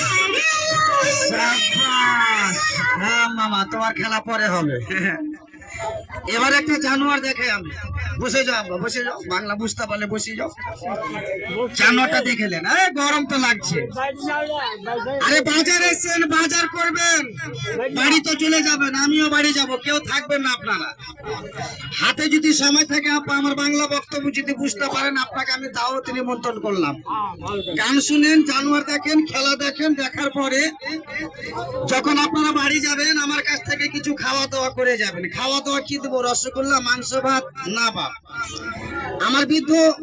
সাবাস। হ্যাঁ মামা, তোমার খেলা পরে হবে। এবার একটা জানোয়ার দেখে আমি। বসে যাও আব্বা, বসে যাও, বাংলা বুঝতে পারলে বসে যাও। জানোয়ারটা দেখেলেন? গরম তো লাগছে। আরে বাজারে এসেছেন, বাজার করবেন, বাড়ি তো চলে যাবেন, আমিও বাড়ি যাব, কেউ থাকবেন না আপনারা। হাতে যদি সময় থাকে আপা, আমার বাংলা বক্তব্য যদি বুঝতে পারেন, আপনাকে আমি দাওয়াত নিমন্ত্রণ করলাম। গান শুনেন, জানোয়ার দেখেন, খেলা দেখেন, দেখার পরে যখন আপনারা বাড়ি যাবেন আমার কাছ থেকে কিছু খাওয়া দাওয়া করে যাবেন। খাওয়া দাওয়া কি দেবো? রসগোল্লা, মাংস ভাত না বাপ। আমার বৃদ্ধ